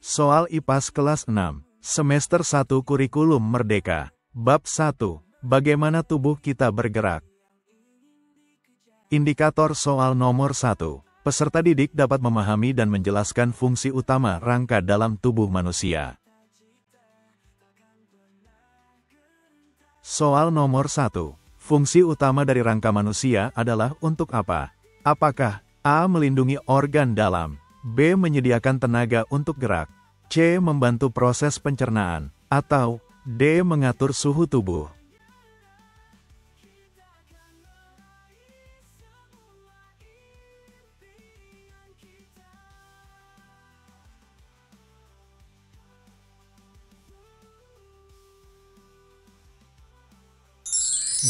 Soal IPAS kelas 6, semester 1 Kurikulum Merdeka, Bab 1, Bagaimana tubuh kita bergerak. Indikator soal nomor 1, peserta didik dapat memahami dan menjelaskan fungsi utama rangka dalam tubuh manusia. Soal nomor 1, fungsi utama dari rangka manusia adalah untuk apa? Apakah A. Melindungi organ dalam, B. Menyediakan tenaga untuk gerak, C. Membantu proses pencernaan, atau D. Mengatur suhu tubuh.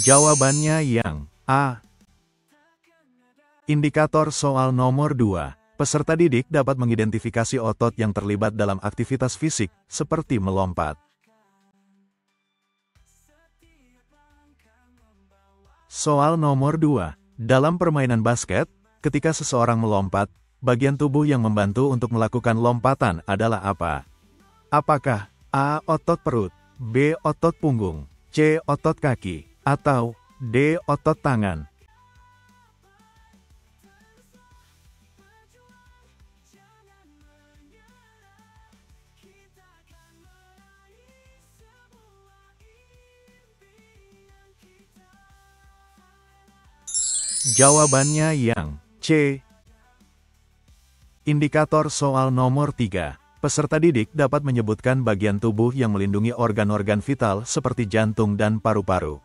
Jawabannya yang A. Indikator soal nomor 2. Peserta didik dapat mengidentifikasi otot yang terlibat dalam aktivitas fisik, seperti melompat. Soal nomor 2. Dalam permainan basket, ketika seseorang melompat, bagian tubuh yang membantu untuk melakukan lompatan adalah apa? Apakah A. Otot perut, B. Otot punggung, C. Otot kaki, atau D. Otot tangan? Jawabannya yang C. Indikator soal nomor 3. Peserta didik dapat menyebutkan bagian tubuh yang melindungi organ-organ vital seperti jantung dan paru-paru.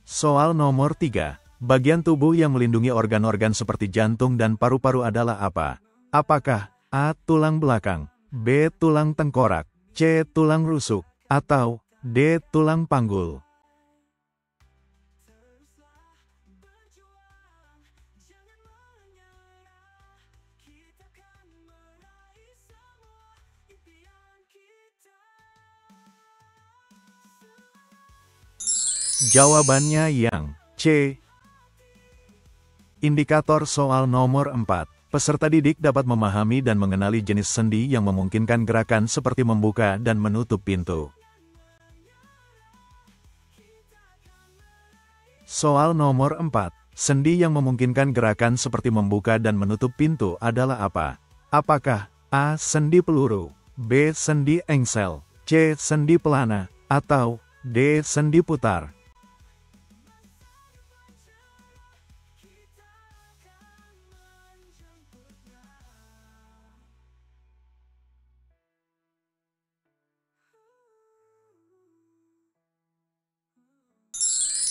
Soal nomor 3. Bagian tubuh yang melindungi organ-organ seperti jantung dan paru-paru adalah apa? Apakah A. Tulang belakang, B. Tulang tengkorak, C. Tulang rusuk, atau D. Tulang panggul? Jawabannya yang C. Indikator soal nomor 4. Peserta didik dapat memahami dan mengenali jenis sendi yang memungkinkan gerakan seperti membuka dan menutup pintu. Soal nomor 4. Sendi yang memungkinkan gerakan seperti membuka dan menutup pintu adalah apa? Apakah A. Sendi peluru, B. Sendi engsel, C. Sendi pelana, atau D. Sendi putar?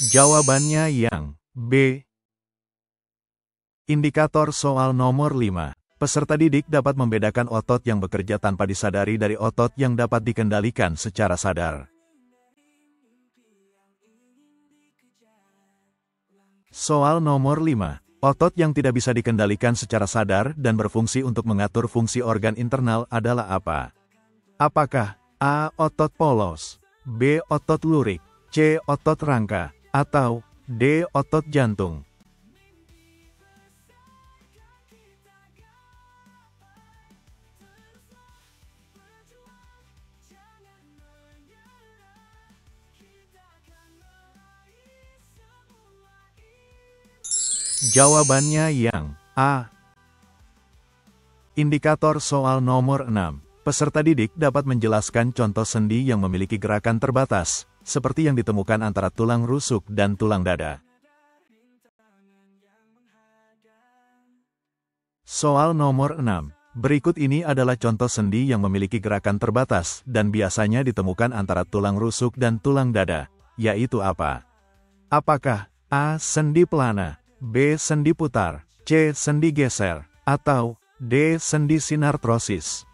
Jawabannya yang B. Indikator soal nomor 5. Peserta didik dapat membedakan otot yang bekerja tanpa disadari dari otot yang dapat dikendalikan secara sadar. Soal nomor 5. Otot yang tidak bisa dikendalikan secara sadar dan berfungsi untuk mengatur fungsi organ internal adalah apa? Apakah A. Otot polos, B. Otot lurik, C. Otot rangka, atau D. Otot jantung? Jawabannya yang A. Indikator soal nomor 6. Peserta didik dapat menjelaskan contoh sendi yang memiliki gerakan terbatas, seperti yang ditemukan antara tulang rusuk dan tulang dada. Soal nomor 6. Berikut ini adalah contoh sendi yang memiliki gerakan terbatas dan biasanya ditemukan antara tulang rusuk dan tulang dada, yaitu apa? Apakah A. Sendi pelana, B. Sendi putar, C. Sendi geser, atau D. Sendi sinartrosis?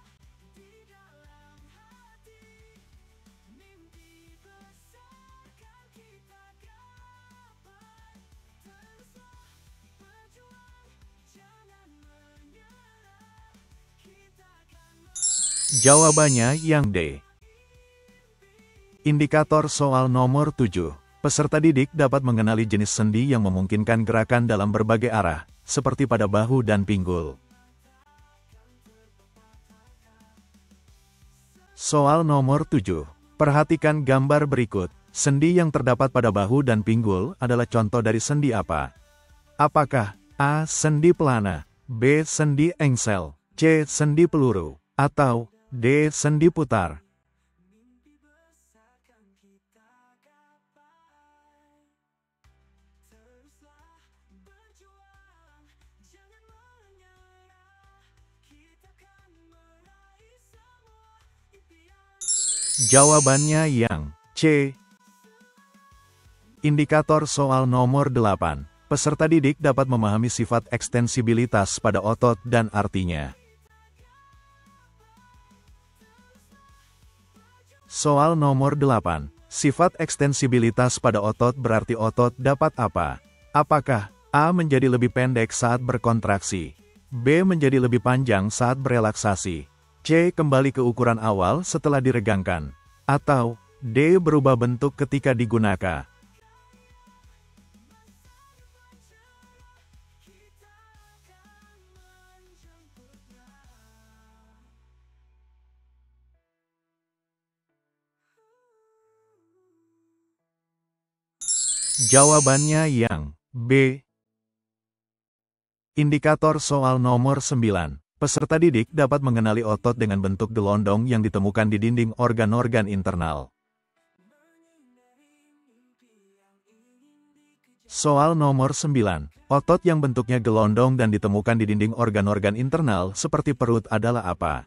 Jawabannya yang D. Indikator soal nomor 7. Peserta didik dapat mengenali jenis sendi yang memungkinkan gerakan dalam berbagai arah, seperti pada bahu dan pinggul. Soal nomor 7. Perhatikan gambar berikut. Sendi yang terdapat pada bahu dan pinggul adalah contoh dari sendi apa? Apakah A. Sendi pelana, B. Sendi engsel, C. Sendi peluru, atau D. Sendi putar? Jawabannya yang C. Indikator soal nomor 8. Peserta didik dapat memahami sifat ekstensibilitas pada otot dan artinya. Soal nomor 8. Sifat ekstensibilitas pada otot berarti otot dapat apa? Apakah A. Menjadi lebih pendek saat berkontraksi, B. Menjadi lebih panjang saat berelaksasi, C. Kembali ke ukuran awal setelah diregangkan, atau D. Berubah bentuk ketika digunakan? Jawabannya yang B. Indikator soal nomor 9. Peserta didik dapat mengenali otot dengan bentuk gelondong yang ditemukan di dinding organ-organ internal. Soal nomor 9. Otot yang bentuknya gelondong dan ditemukan di dinding organ-organ internal seperti perut adalah apa?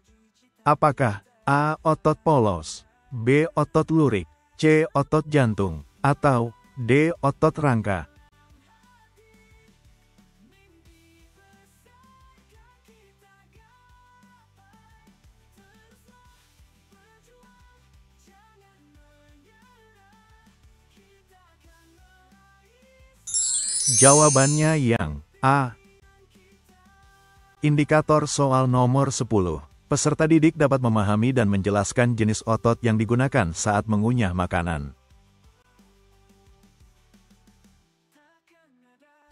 Apakah A. Otot polos, B. Otot lurik, C. Otot jantung, atau D. Otot rangka? Jawabannya yang A. Indikator soal nomor 10. Peserta didik dapat memahami dan menjelaskan jenis otot yang digunakan saat mengunyah makanan.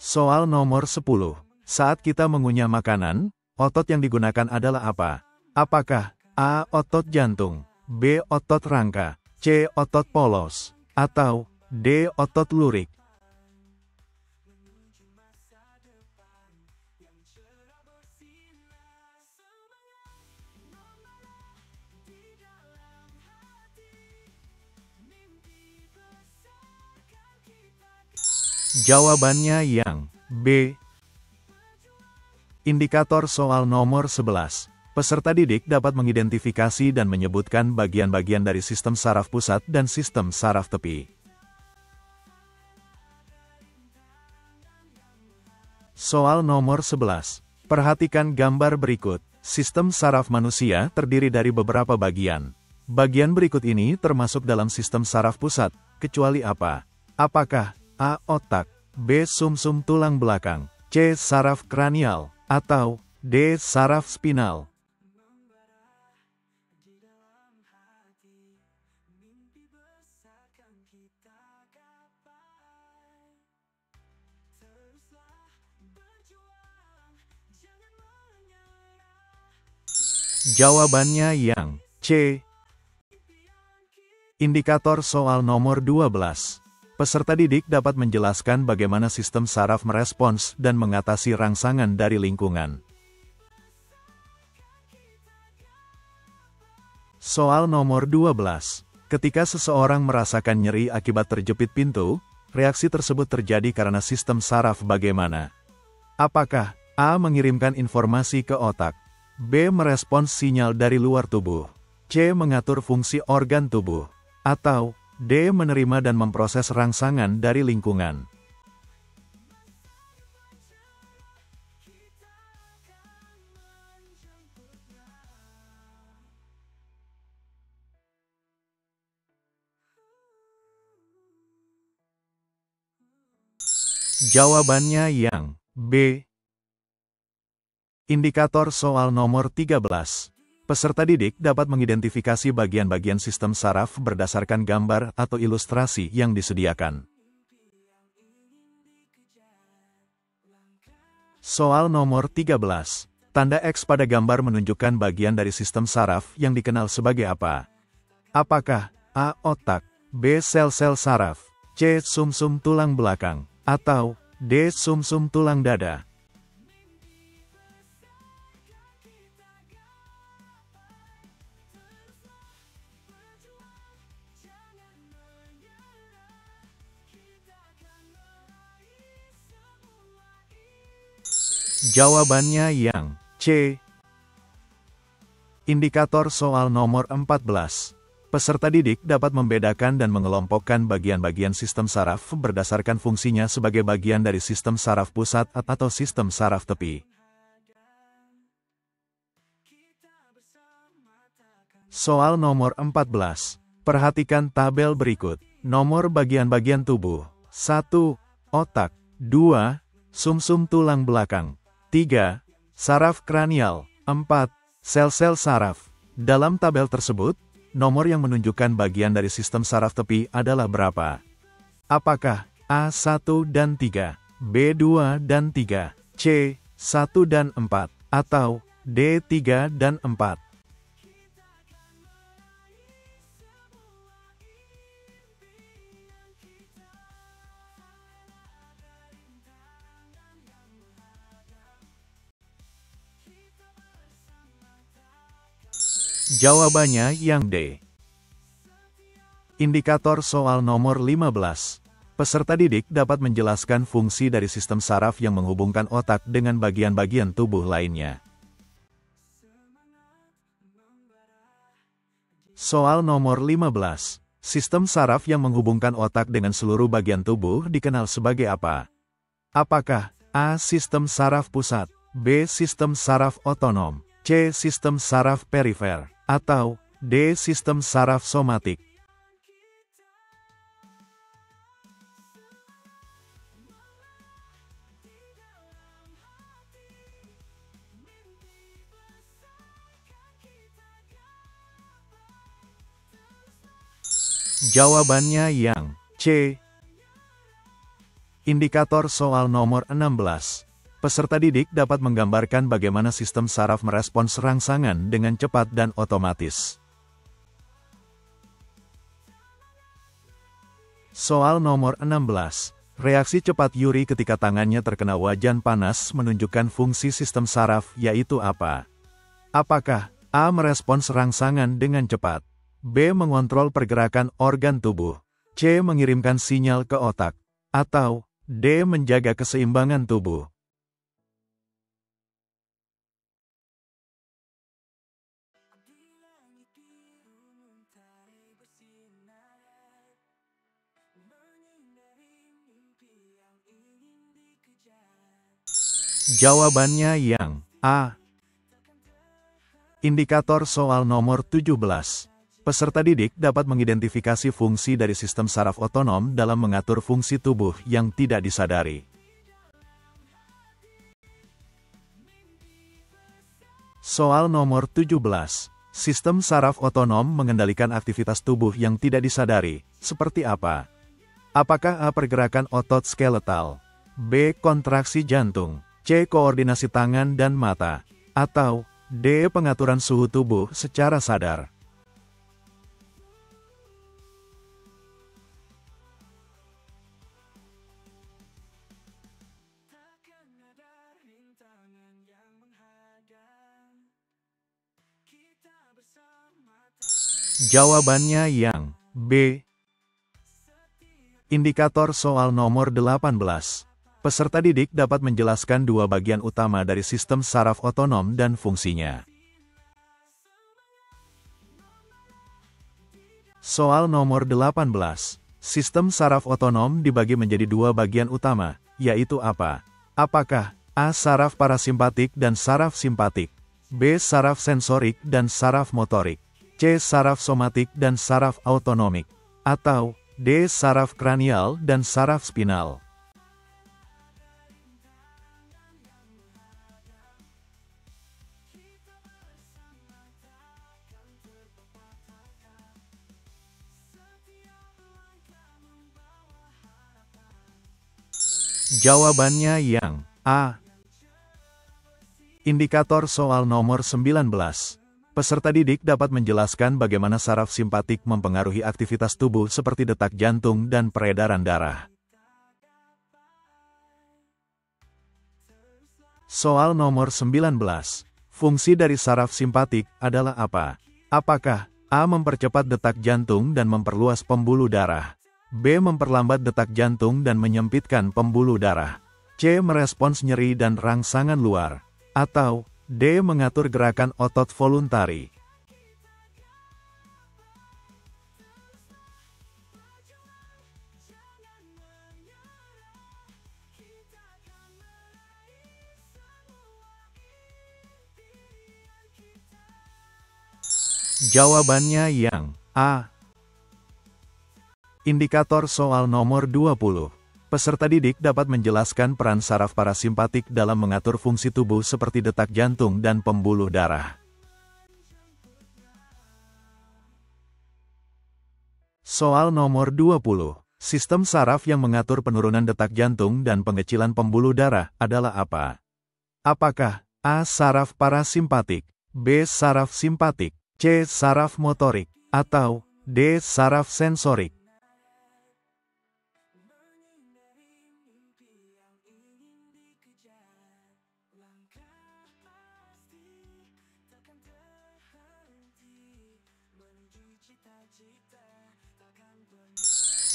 Soal nomor 10. Saat kita mengunyah makanan, otot yang digunakan adalah apa? Apakah A. Otot jantung, B. Otot rangka, C. Otot polos, atau D. Otot lurik? Jawabannya yang B. Indikator soal nomor 11. Peserta didik dapat mengidentifikasi dan menyebutkan bagian-bagian dari sistem saraf pusat dan sistem saraf tepi. Soal nomor 11. Perhatikan gambar berikut. Sistem saraf manusia terdiri dari beberapa bagian. Bagian berikut ini termasuk dalam sistem saraf pusat, kecuali apa? Apakah A. Otak, B. Sumsum tulang belakang, C. Saraf kranial, atau D. Saraf spinal? Jawabannya yang C. Indikator soal nomor 12. Peserta didik dapat menjelaskan bagaimana sistem saraf merespons dan mengatasi rangsangan dari lingkungan. Soal nomor 12. Ketika seseorang merasakan nyeri akibat terjepit pintu, reaksi tersebut terjadi karena sistem saraf bagaimana? Apakah A. Mengirimkan informasi ke otak, B. Merespons sinyal dari luar tubuh, C. Mengatur fungsi organ tubuh, atau D. Menerima dan memproses rangsangan dari lingkungan? Jawabannya yang B. Indikator soal nomor 13. Peserta didik dapat mengidentifikasi bagian-bagian sistem saraf berdasarkan gambar atau ilustrasi yang disediakan. Soal nomor 13. Tanda X pada gambar menunjukkan bagian dari sistem saraf yang dikenal sebagai apa? Apakah A. Otak, B. Sel-sel saraf, C. Sumsum tulang belakang, atau D. Sumsum tulang dada? Jawabannya yang C. Indikator soal nomor 14. Peserta didik dapat membedakan dan mengelompokkan bagian-bagian sistem saraf berdasarkan fungsinya sebagai bagian dari sistem saraf pusat atau sistem saraf tepi. Soal nomor 14. Perhatikan tabel berikut. Nomor bagian-bagian tubuh. 1. Otak. 2. Sumsum tulang belakang. 3. Saraf kranial. 4. Sel-sel saraf. Dalam tabel tersebut, nomor yang menunjukkan bagian dari sistem saraf tepi adalah berapa? Apakah A1 dan 3, B2 dan 3, C1 dan 4, atau D3 dan 4? Jawabannya yang D. Indikator soal nomor 15. Peserta didik dapat menjelaskan fungsi dari sistem saraf yang menghubungkan otak dengan bagian-bagian tubuh lainnya. Soal nomor 15. Sistem saraf yang menghubungkan otak dengan seluruh bagian tubuh dikenal sebagai apa? Apakah A. Sistem saraf pusat, B. Sistem saraf otonom, C. Sistem saraf perifer, atau D. Sistem saraf somatik? Jawabannya yang C. Indikator soal nomor 16. Peserta didik dapat menggambarkan bagaimana sistem saraf merespons rangsangan dengan cepat dan otomatis. Soal nomor 16. Reaksi cepat Yuri ketika tangannya terkena wajan panas menunjukkan fungsi sistem saraf yaitu apa? Apakah A. Merespons rangsangan dengan cepat, B. Mengontrol pergerakan organ tubuh, C. Mengirimkan sinyal ke otak, atau D. Menjaga keseimbangan tubuh? Jawabannya yang A. Indikator soal nomor 17. Peserta didik dapat mengidentifikasi fungsi dari sistem saraf otonom dalam mengatur fungsi tubuh yang tidak disadari. Soal nomor 17. Sistem saraf otonom mengendalikan aktivitas tubuh yang tidak disadari, seperti apa? Apakah A. Pergerakan otot skeletal, B. Kontraksi jantung, C. Koordinasi tangan dan mata, atau D. Pengaturan suhu tubuh secara sadar? Jawabannya yang B. Indikator soal nomor 18. Peserta didik dapat menjelaskan dua bagian utama dari sistem saraf otonom dan fungsinya. Soal nomor 18. Sistem saraf otonom dibagi menjadi dua bagian utama, yaitu apa? Apakah A. Saraf parasimpatik dan saraf simpatik, B. Saraf sensorik dan saraf motorik, C. Saraf somatik dan saraf autonomik, atau D. Saraf kranial dan saraf spinal? Jawabannya yang A. Indikator soal nomor 19. Peserta didik dapat menjelaskan bagaimana saraf simpatik mempengaruhi aktivitas tubuh seperti detak jantung dan peredaran darah. Soal nomor 19. Fungsi dari saraf simpatik adalah apa? Apakah A. Mempercepat detak jantung dan memperluas pembuluh darah? B. Memperlambat detak jantung dan menyempitkan pembuluh darah? C. Merespons nyeri dan rangsangan luar? Atau D. Mengatur gerakan otot voluntari? Jawabannya yang A. Indikator soal nomor 20. Peserta didik dapat menjelaskan peran saraf parasimpatik dalam mengatur fungsi tubuh seperti detak jantung dan pembuluh darah. Soal nomor 20. Sistem saraf yang mengatur penurunan detak jantung dan pengecilan pembuluh darah adalah apa? Apakah A. Saraf parasimpatik, B. Saraf simpatik, C. Saraf motorik, atau D. Saraf sensorik?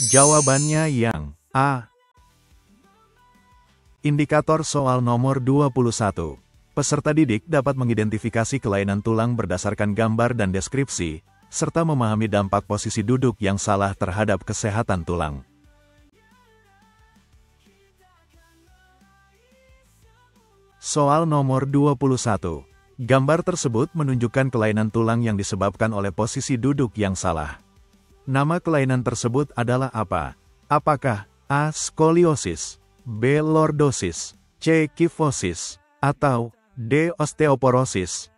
Jawabannya yang A. Indikator soal nomor 21. Peserta didik dapat mengidentifikasi kelainan tulang berdasarkan gambar dan deskripsi, serta memahami dampak posisi duduk yang salah terhadap kesehatan tulang. Soal nomor 21. Gambar tersebut menunjukkan kelainan tulang yang disebabkan oleh posisi duduk yang salah. Nama kelainan tersebut adalah apa? Apakah A. Skoliosis, B. Lordosis, C. Kifosis, atau D. Osteoporosis?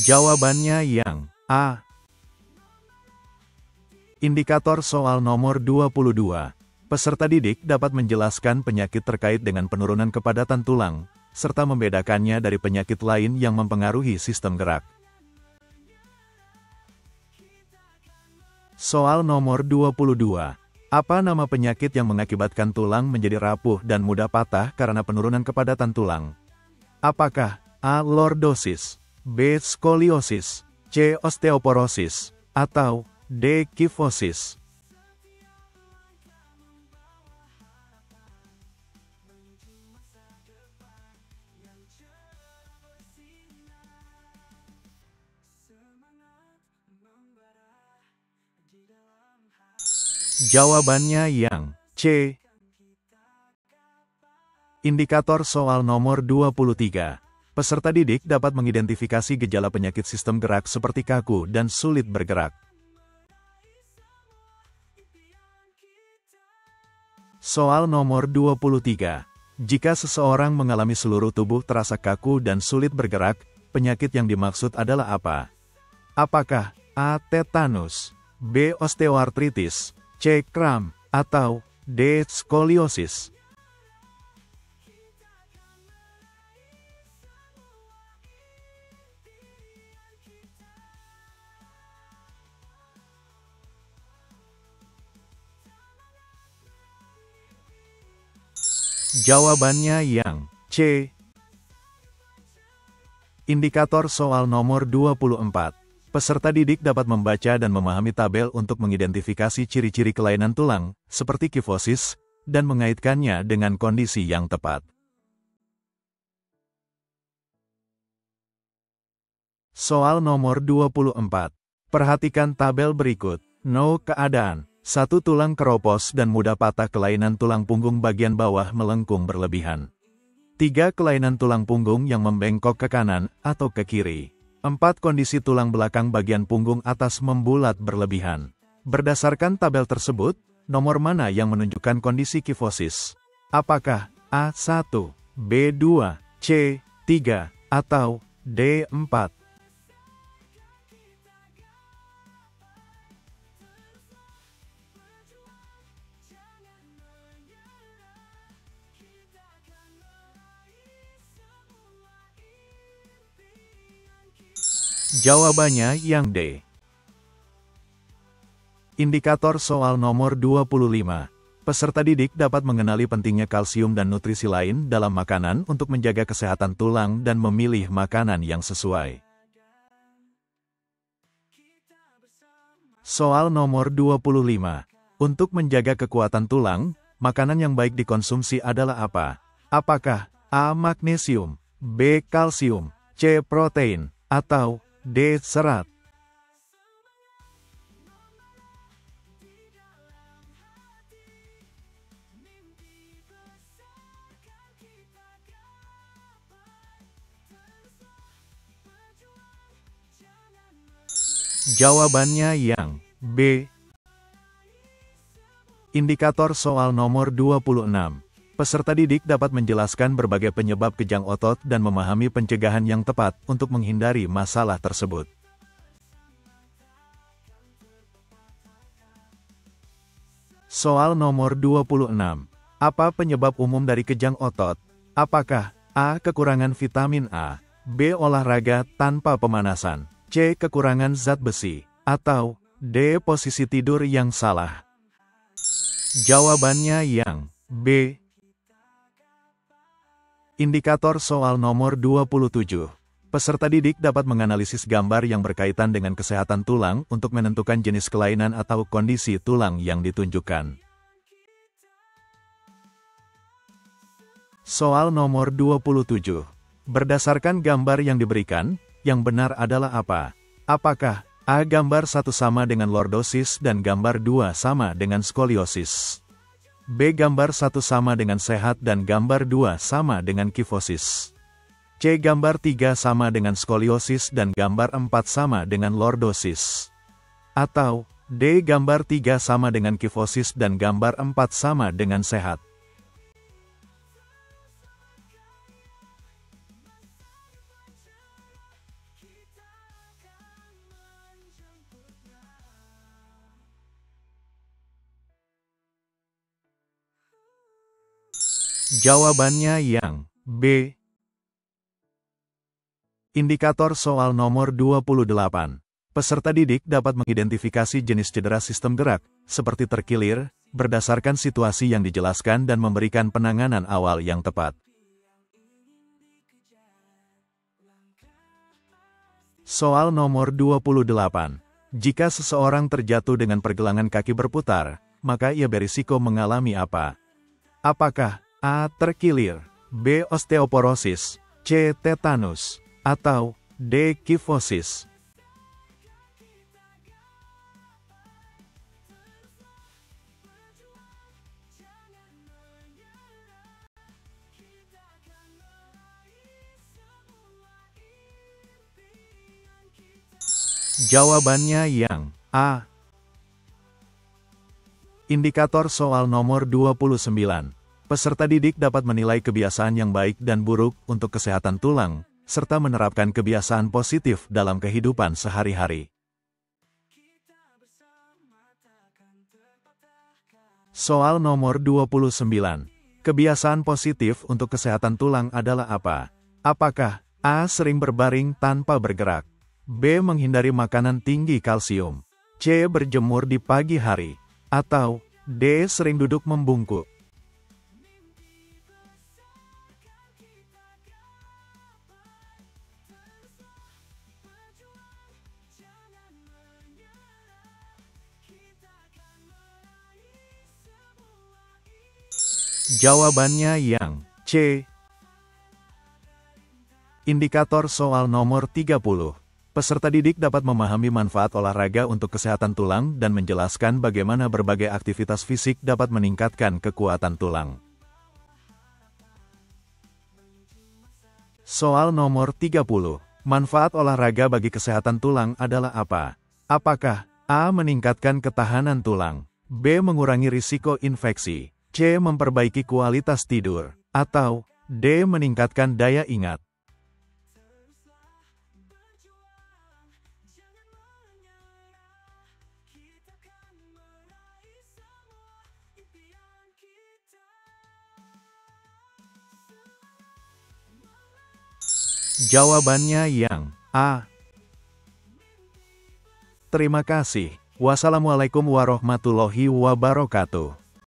Jawabannya yang A. Indikator soal nomor 22. Peserta didik dapat menjelaskan penyakit terkait dengan penurunan kepadatan tulang, serta membedakannya dari penyakit lain yang mempengaruhi sistem gerak. Soal nomor 22. Apa nama penyakit yang mengakibatkan tulang menjadi rapuh dan mudah patah karena penurunan kepadatan tulang? Apakah A. Lordosis, B. Skoliosis, C. Osteoporosis, atau D. Kifosis? Jawabannya yang C. Indikator soal nomor 23. Peserta didik dapat mengidentifikasi gejala penyakit sistem gerak seperti kaku dan sulit bergerak. Soal nomor 23. Jika seseorang mengalami seluruh tubuh terasa kaku dan sulit bergerak, penyakit yang dimaksud adalah apa? Apakah A. Tetanus, B. Osteoartritis, C. Kram, atau D. Skoliosis? Jawabannya yang C. Indikator soal nomor 24. Peserta didik dapat membaca dan memahami tabel untuk mengidentifikasi ciri-ciri kelainan tulang, seperti kifosis, dan mengaitkannya dengan kondisi yang tepat. Soal nomor 24. Perhatikan tabel berikut. No keadaan. 1. Tulang keropos dan mudah patah. Kelainan tulang punggung bagian bawah melengkung berlebihan. 3. Kelainan tulang punggung yang membengkok ke kanan atau ke kiri. 4. Kondisi tulang belakang bagian punggung atas membulat berlebihan. Berdasarkan tabel tersebut, nomor mana yang menunjukkan kondisi kifosis? Apakah A1, B2, C3, atau D. 4? Jawabannya yang D. Indikator soal nomor 25. Peserta didik dapat mengenali pentingnya kalsium dan nutrisi lain dalam makanan untuk menjaga kesehatan tulang dan memilih makanan yang sesuai. Soal nomor 25. Untuk menjaga kekuatan tulang, makanan yang baik dikonsumsi adalah apa? Apakah A. Magnesium, B. Kalsium, C. Protein, atau D. Serat? Jawabannya yang B. Indikator soal nomor 26. Peserta didik dapat menjelaskan berbagai penyebab kejang otot dan memahami pencegahan yang tepat untuk menghindari masalah tersebut. Soal nomor 26. Apa penyebab umum dari kejang otot? Apakah A. Kekurangan vitamin A, B. Olahraga tanpa pemanasan, C. Kekurangan zat besi, atau D. Posisi tidur yang salah? Jawabannya yang B. Indikator soal nomor 27. Peserta didik dapat menganalisis gambar yang berkaitan dengan kesehatan tulang untuk menentukan jenis kelainan atau kondisi tulang yang ditunjukkan. Soal nomor 27. Berdasarkan gambar yang diberikan, yang benar adalah apa? Apakah A. Gambar 1 sama dengan lordosis dan gambar 2 sama dengan skoliosis? B. Gambar 1 sama dengan sehat dan gambar 2 sama dengan kifosis? C. Gambar 3 sama dengan skoliosis dan gambar 4 sama dengan lordosis? Atau D. Gambar 3 sama dengan kifosis dan gambar 4 sama dengan sehat? Jawabannya yang B. Indikator soal nomor 28. Peserta didik dapat mengidentifikasi jenis cedera sistem gerak, seperti terkilir, berdasarkan situasi yang dijelaskan dan memberikan penanganan awal yang tepat. Soal nomor 28. Jika seseorang terjatuh dengan pergelangan kaki berputar, maka ia berisiko mengalami apa? Apakah A. Terkilir, B. Osteoporosis, C. Tetanus, atau D. Kifosis? Jawabannya yang A. Indikator soal nomor 29. Peserta didik dapat menilai kebiasaan yang baik dan buruk untuk kesehatan tulang, serta menerapkan kebiasaan positif dalam kehidupan sehari-hari. Soal nomor 29. Kebiasaan positif untuk kesehatan tulang adalah apa? Apakah A. Sering berbaring tanpa bergerak, B. Menghindari makanan tinggi kalsium, C. Berjemur di pagi hari, atau D. Sering duduk membungkuk? Jawabannya yang C. Indikator soal nomor 30. Peserta didik dapat memahami manfaat olahraga untuk kesehatan tulang dan menjelaskan bagaimana berbagai aktivitas fisik dapat meningkatkan kekuatan tulang. Soal nomor 30. Manfaat olahraga bagi kesehatan tulang adalah apa? Apakah A. Meningkatkan ketahanan tulang, B. Mengurangi risiko infeksi, C. Memperbaiki kualitas tidur, atau D. Meningkatkan daya ingat? Jawabannya yang A. Terima kasih. Wassalamualaikum warahmatullahi wabarakatuh.